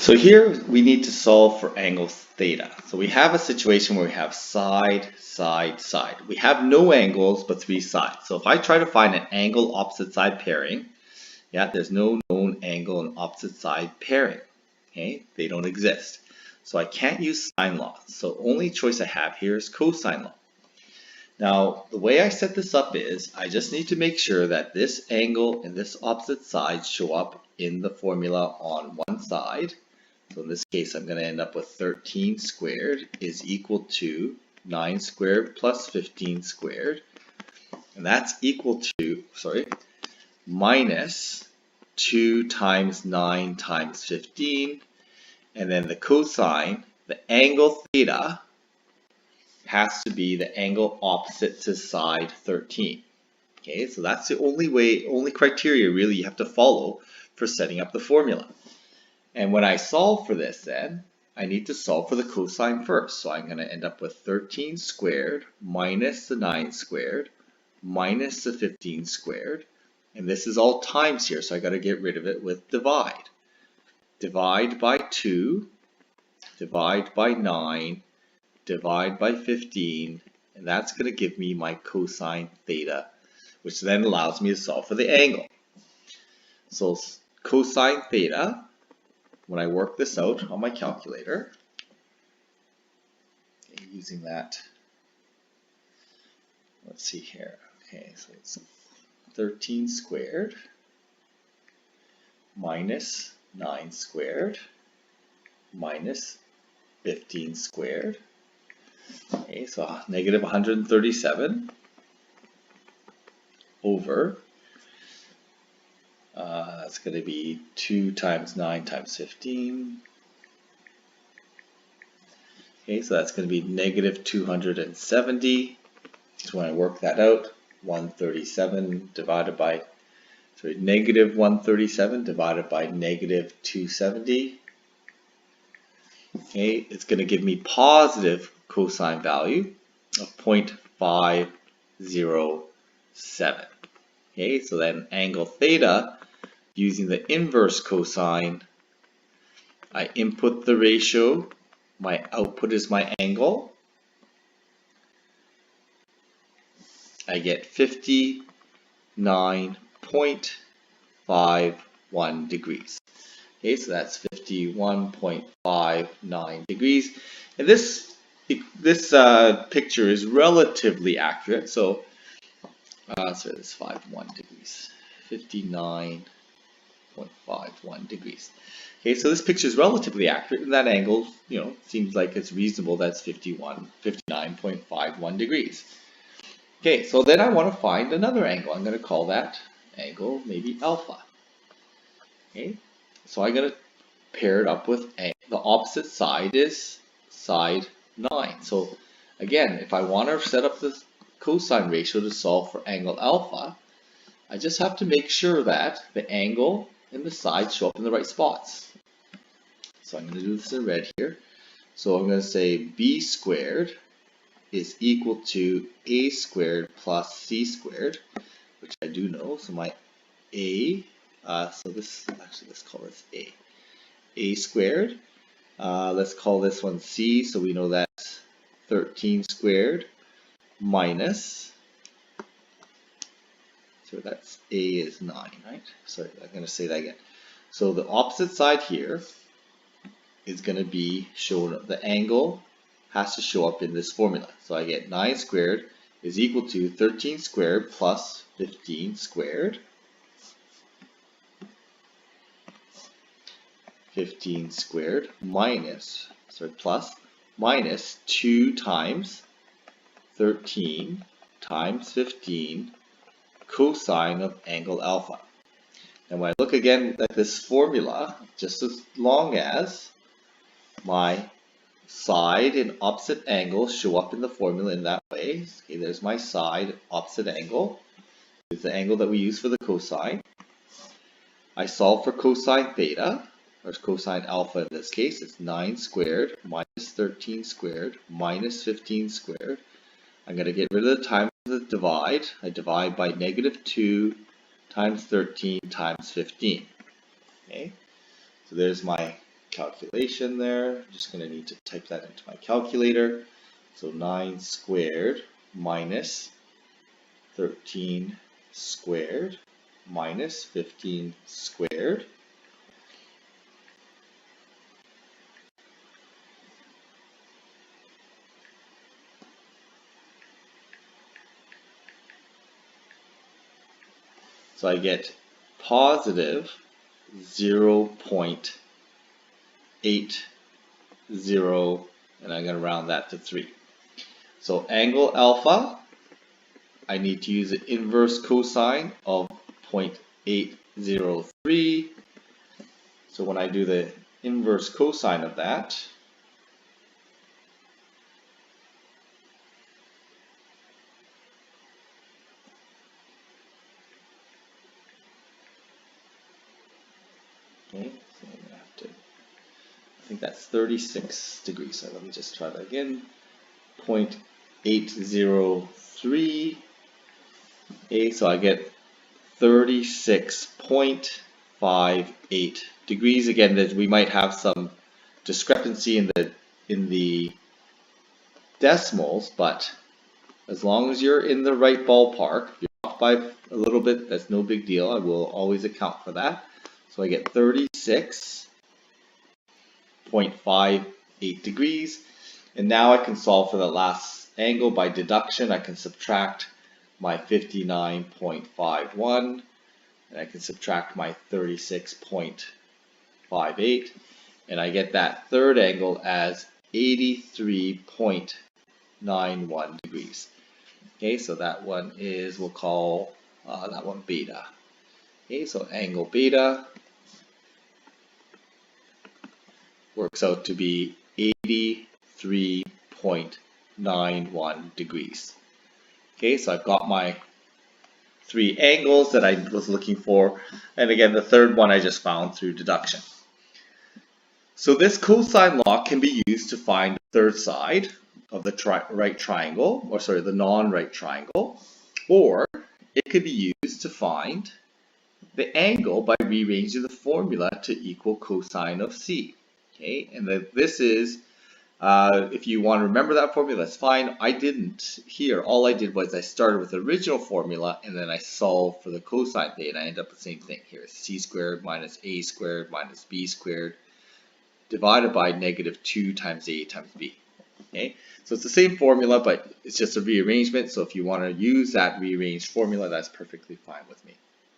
So here we need to solve for angle theta. So we have a situation where we have side, side, side. We have no angles but three sides. So if I try to find an angle opposite side pairing, there's no known angle and opposite side pairing. Okay, they don't exist. So I can't use sine law. So only choice I have here is cosine law. Now the way I set this up is I just need to make sure that this angle and this opposite side show up in the formula on one side. So in this case, I'm going to end up with 13 squared is equal to 9 squared plus 15 squared. And that's equal to, minus 2 times 9 times 15. And then the cosine, the angle theta, has to be the angle opposite to side 13. Okay, so that's the only criteria really you have to follow for setting up the formula. And when I solve for this then, I need to solve for the cosine first. So I'm going to end up with 13 squared minus the 9 squared minus the 15 squared. And this is all times here, so I got to get rid of it with divide. Divide by 2, divide by 9, divide by 15, and that's going to give me my cosine theta, which then allows me to solve for the angle. So cosine theta, when I work this out on my calculator, using that, let's see here. Okay, so it's 13 squared minus 9 squared minus 15 squared. Okay, so negative 137 over, that's going to be 2 times 9 times 15. Okay, so that's going to be negative 270. So when I work that out, 137 divided by, negative 137 divided by negative 270. Okay, it's going to give me positive cosine value of 0.507. Okay, so then angle theta, using the inverse cosine, I input the ratio, my output is my angle. I get 59.51 degrees. Okay, so that's 51.59 degrees. And this picture is relatively accurate. So, this is 51 degrees, 59.51 degrees. Okay, so this picture is relatively accurate, and that angle, seems like it's reasonable. That's 59.51 degrees. Okay, so then I want to find another angle. I'm going to call that angle maybe alpha. Okay, so I'm going to pair it up with the opposite side is side 9. So again, if I want to set up the cosine ratio to solve for angle alpha, I just have to make sure that the angle and the side show up in the right spots. So I'm going to do this in red here. So I'm going to say b squared is equal to a squared plus c squared, which I do know. So my a, let's call this a squared. Let's call this one c, so we know that's 13 squared minus, so that's a is 9, right? Sorry, I'm going to say that again. So the opposite side here is going to be shown, the angle has to show up in this formula. So I get 9 squared is equal to 13 squared plus 15 squared. 15 squared minus 2 times 13 times 15 cosine of angle alpha. And when I look again at this formula, just as long as my side and opposite angle show up in the formula in that way. Okay, there's my side opposite angle. It's the angle that we use for the cosine. I solve for cosine theta, or cosine alpha in this case. It's 9 squared minus 13 squared minus 15 squared. I'm going to get rid of the times of the divide. I divide by negative 2 times 13 times 15. Okay, so there's my calculation there. I'm just going to need to type that into my calculator. So 9 squared minus 13 squared minus 15 squared. So I get positive 0.80, and I'm going to round that to 3. So angle alpha, I need to use the inverse cosine of 0.803. So when I do the inverse cosine of that, okay, so I'm going to have to, I think that's 36 degrees. So let me just try that again. 0.803. Okay, so I get 36.58 degrees. Again, we might have some discrepancy in the decimals, but as long as you're in the right ballpark, if you're off by a little bit, that's no big deal. I will always account for that. So I get 36.58 degrees. And now I can solve for the last angle by deduction. I can subtract my 59.51, and I can subtract my 36.58, and I get that third angle as 83.91 degrees. Okay, so that one is, we'll call that one beta. Okay, so angle beta works out to be 83.91 degrees. Okay, so I've got my 3 angles that I was looking for, and again the third one I just found through deduction. So this cosine law can be used to find the third side of the right triangle, or sorry, the non-right triangle, or it could be used to find the angle by rearranging the formula to equal cosine of c. Okay, and this is, if you want to remember that formula, that's fine. I didn't here. All I did was I started with the original formula and then I solved for the cosine theta. I end up with the same thing here. C squared minus a squared minus b squared divided by negative 2 times a times b. Okay, so it's the same formula, but it's just a rearrangement. So if you want to use that rearranged formula, that's perfectly fine with me.